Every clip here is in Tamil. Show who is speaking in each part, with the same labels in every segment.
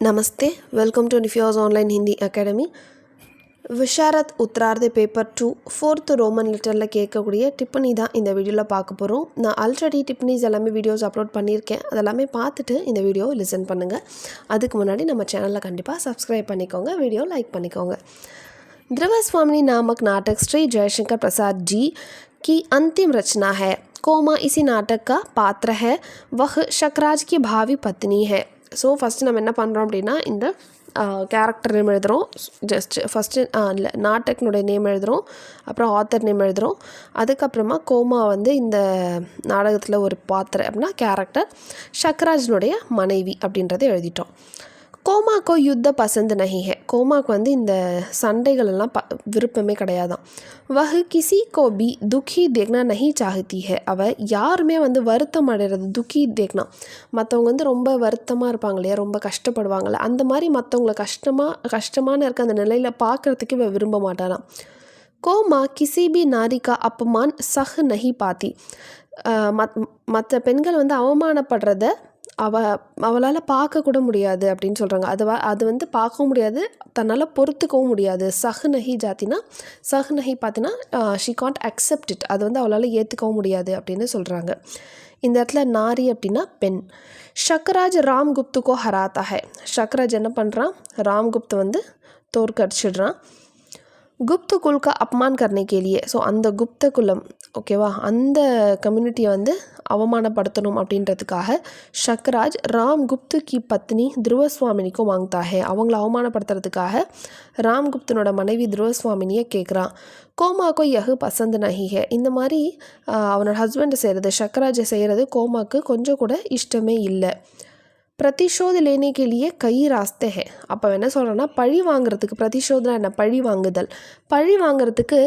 Speaker 1: नमस्ते, वेलकम टू निफ्यूज ऑनलाइन हिंदी अकेडमी. விஷாரத் உத்தரார்த்த பேப்பர் 2 4th ரோமன் லெட்டரில் கேட்கக்கூடிய டிப்பனி தான் இந்த வீடியோவில் பார்க்க போகிறோம். நான் ஆல்ரெடி டிப்பனிஸ் எல்லாமே வீடியோஸ் அப்லோட் பண்ணியிருக்கேன். அதெல்லாமே பார்த்துட்டு இந்த வீடியோ லிசன் பண்ணுங்கள். அதுக்கு முன்னாடி நம்ம சேனலில் கண்டிப்பாக சப்ஸ்கிரைब பண்ணிக்கோங்க, வீடியோ லைக் பண்ணிக்கோங்க. ध्रुवस्वामिनी नामक नाटक श्री जयशंकर प्रसाद जी की अंतिम रचना है. कोमा इसी नाटक का पात्र है. वह शकराज की भावी पत्नी है. ஸோ ஃபஸ்ட்டு நம்ம என்ன பண்ணுறோம் அப்படின்னா, இந்த கேரக்டர் நேம் எழுதுகிறோம். ஃபஸ்ட்டு நாட்டக்னுடைய நேம் எழுதுகிறோம், அப்புறம் ஆத்தர் நேம் எழுதுகிறோம். அதுக்கப்புறமா கோமா இந்த நாடகத்தில் ஒரு பாத்திரம் அப்படின்னா கேரக்டர், ஷக்ராஜ்னுடைய மனைவி அப்படின்றத எழுதிட்டோம். கோமாக்கோ யுத்த பசந்து நஹி ஹே. கோமாக்கு இந்த சண்டைகளெல்லாம் விருப்பமே கிடையாதான். வஹ் கிசி கோ பி துக்கி தேக்னா நஹி சாஹத்தி ஹே. அவள் யாருமே வருத்தம் அடைகிறது, துக்கி தேக்னா மற்றவங்க ரொம்ப வருத்தமாக இருப்பாங்க இல்லையா, ரொம்ப கஷ்டப்படுவாங்கள்ல, அந்த மாதிரி மற்றவங்கள கஷ்டமான இருக்க அந்த நிலையில் பார்க்குறதுக்கு இவள் விரும்ப மாட்டாளாம். கோமா கிசி பி நாரிகா அப்பமான் சஹ் நஹி பாத்தி. மற்ற பெண்கள் அவமானப்படுறத அவளால் பார்க்கக்கூட முடியாது அப்படின்னு சொல்கிறாங்க. அது பார்க்கவும் முடியாது, தன்னால் பொறுத்துக்கவும் முடியாது. சஹ்நஹி ஜாத்தினா, சஹ்நஹி பார்த்தினா ஷி காண்ட் அக்செப்ட் இட். அது அவளால் ஏற்றுக்கவும் முடியாது அப்படின்னு சொல்கிறாங்க. இந்த இடத்துல நாரி அப்படின்னா பெண். ஷக்ராஜ் ராம்குப்துக்கோ ஹராத்தா ஹை. ஷக்ராஜ் என்ன பண்ணுறான், ராம்குப்து தோற்கடிச்சிடுறான். गुप्त कुल का अपमान करने के लिए. ஸோ அந்த குப்த குலம், ஓகேவா, அந்த கம்யூனிட்டியை அவமானப்படுத்தணும் அப்படின்றதுக்காக ஷக்ராஜ் ராம்குப்து கி பத்னி துருவஸ்வாமினிக்கும் வாங்கிட்டா ஹே. அவங்கள அவமானப்படுத்துறதுக்காக ராம்குப்தனோட மனைவி துருவஸ்வாமினியை கேட்குறான். கோமாக்கோ யஹு பசந்து நஹி ஹே. இந்த மாதிரி அவனோட ஹஸ்பண்ட் செய்கிறது, ஷக்ராஜை செய்கிறது கோமாக்கு கொஞ்சம் கூட இஷ்டமே இல்லை. பிரதிஷோத் லேனே கே லியே கை ராஸ்தே ஹே. அப்போ என்ன சொல்கிறேன்னா, பழி வாங்குறதுக்கு, பிரதிஷோதனா என்ன, பழி வாங்குதல், பழி வாங்குறதுக்கு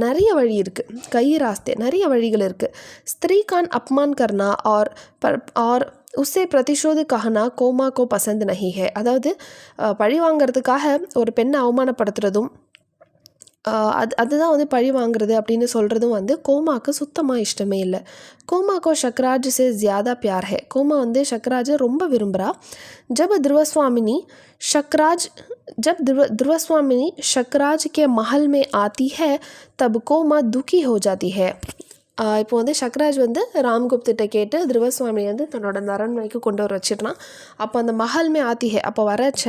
Speaker 1: நிறைய வழி இருக்குது. கை ராஸ்தே, நிறைய வழிகள் இருக்குது. ஸ்திரீ கான் அப்மான் கர்னா और உஸ்ஸே பிரதிஷோது கஹனா கோமாக்கோ பசந்த் நஹி ஹே. அதாவது பழி வாங்கிறதுக்காக ஒரு பெண்ணை அவமானப்படுத்துறதும் அதுதான் பழி வாங்குறது அப்படின்னு சொல்கிறதும் கோமாக்கு சுத்தமாக இஷ்டமே இல்லை. கோமாக்கோ ஷக்ராஜ் சே ஜியாதா பியார் ஹே. கோமா ஷக்ராஜை ரொம்ப விரும்புகிறா. ஜப் துருவஸ்வாமினி ஷக்ராஜ் கே महल में आती है तब कोमा दुखी हो जाती है. இப்போ ஷக்ராஜ் ராம்குப்திட்ட கேட்டு துருவஸ்வாமி தன்னோட அரண்மனைக்கு கொண்டு வர வச்சிடறான். அப்போ அந்த மஹல்மே ஆத்திஹே அப்போ வரச்ச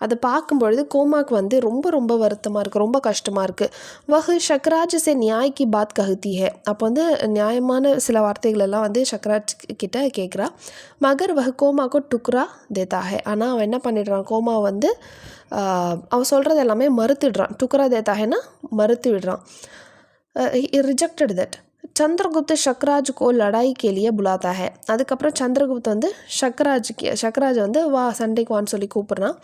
Speaker 1: அதை பார்க்கும்பொழுது கோமாக்கு ரொம்ப ரொம்ப வருத்தமாக இருக்குது, ரொம்ப கஷ்டமாக இருக்குது. வஹ் ஷக்ராஜ் சே நியாய்க்கு பாத் கஹத்தி ஹே. அப்போ நியாயமான சில வார்த்தைகள் எல்லாம் ஷக்ராஜ் கிட்ட கேட்குறா. மகர் வஹ் கோமாக்கோ டுக்ரா தேத்தா ஹே. ஆனால் அவன் என்ன பண்ணிடுறான், கோமா அவன் சொல்கிறது எல்லாமே மறுத்துடுறான். டுக்ரா தேத்தா ஹேன்னா மறுத்து விடுறான். Rejected that. சந்திரகுப்த ஷக்ராஜ் கோ லடாய் கே லியே புலாத்தா ஹே. அதுக்கப்புறம் சந்திரகுப்த் ஷக்ராஜ் வா சண்டைக்கு வான்னு சொல்லி கூப்பிட்றான்.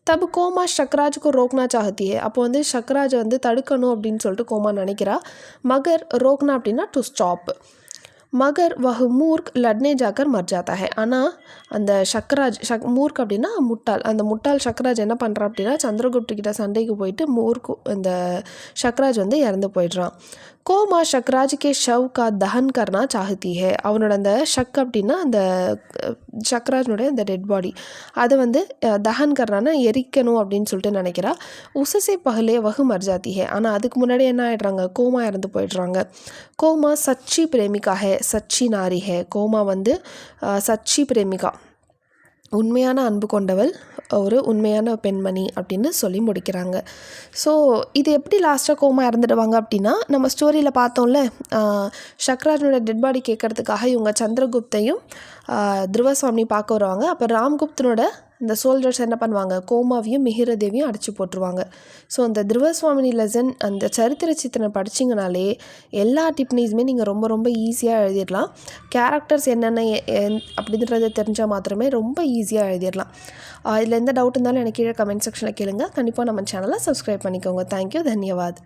Speaker 1: தப் கோமா ஷக்ராஜ் கோ ரோக்னா சாஹத்தி ஹே. அப்போ ஷக்ராஜ் தடுக்கணும் அப்படின்னு சொல்லிட்டு கோமா நினைக்கிறா. மகர் ரோக்னா அப்படின்னா டு ஸ்டாப். மகர் வஹ் மூர்க் லட்னே ஜாக்கர் மர் ஜாத்தா ஹே. ஆனால் அந்த ஷக்ராஜ் மூர்க் அப்படின்னா முட்டாள். அந்த முட்டாள் ஷக்ராஜ் என்ன பண்ணுறான் அப்படின்னா, சந்திரகுப்துக்கிட்ட சண்டைக்கு போயிட்டு இந்த ஷக்ராஜ் இறந்து போயிடுறான். கோமா ஷக்ராஜ் கே ஷவ் கா தஹன் கர்னா சாஹத்தி ஹே. அவனோட அந்த அப்படின்னா அந்த ஷக்ராஜ்னுடைய அந்த டெட் பாடி அதை தஹன் கர்னானா எரிக்கணும் அப்படின்னு சொல்லிட்டு நினைக்கிறா. உசசே பகலே வஹு மர் ஜாத்தி ஹே. ஆனால் அதுக்கு முன்னாடி என்ன ஆகிடுறாங்க, கோமா இறந்து போயிடுறாங்க. கோமா சச்சி பிரேமிகா ஹே, சச்சி நாரி ஹே. கோமா சச்சி பிரேமிகா, உண்மையான அன்பு கொண்டவள், ஒரு உண்மையான பெண்மணி அப்படின்னு சொல்லி முடிக்கிறாங்க. ஸோ இது எப்படி லாஸ்ட்டாக கோமா இறந்துடுவாங்க அப்படின்னா, நம்ம ஸ்டோரியில் பார்த்தோம்ல, ஷக்ராஜனோட டெட் பாடி கேட்கறதுக்காக இவங்க சந்திரகுப்தையும் துருவஸ்வாமி பார்க்க வருவாங்க. அப்போ ராம்குப்தனோட இந்த சோல்ஜர்ஸ் என்ன பண்ணுவாங்க, கோமாவையும் மிஹிரதேவியும் அடித்து போட்டுருவாங்க. ஸோ அந்த துருவஸ்வாமினி லெசன், அந்த சரித்திர சித்திரம் படிச்சிங்கனாலே எல்லா டிப்னிஸுமே நீங்கள் ரொம்ப ரொம்ப ஈஸியாக எழுதிடலாம். கேரக்டர்ஸ் என்னென்ன அப்படின்றத தெரிஞ்சால் மாத்திரமே ரொம்ப ஈஸியாக எழுதிடலாம். இதில் எந்த டவுட் இருந்தாலும் எனக்கு கீழே கமெண்ட் செக்ஷனில் கேளுங்க. கண்டிப்பாக நம்ம சேனலை சப்ஸ்கிரைப் பண்ணிக்கோங்க. தேங்க்யூ, தன்யவாத்.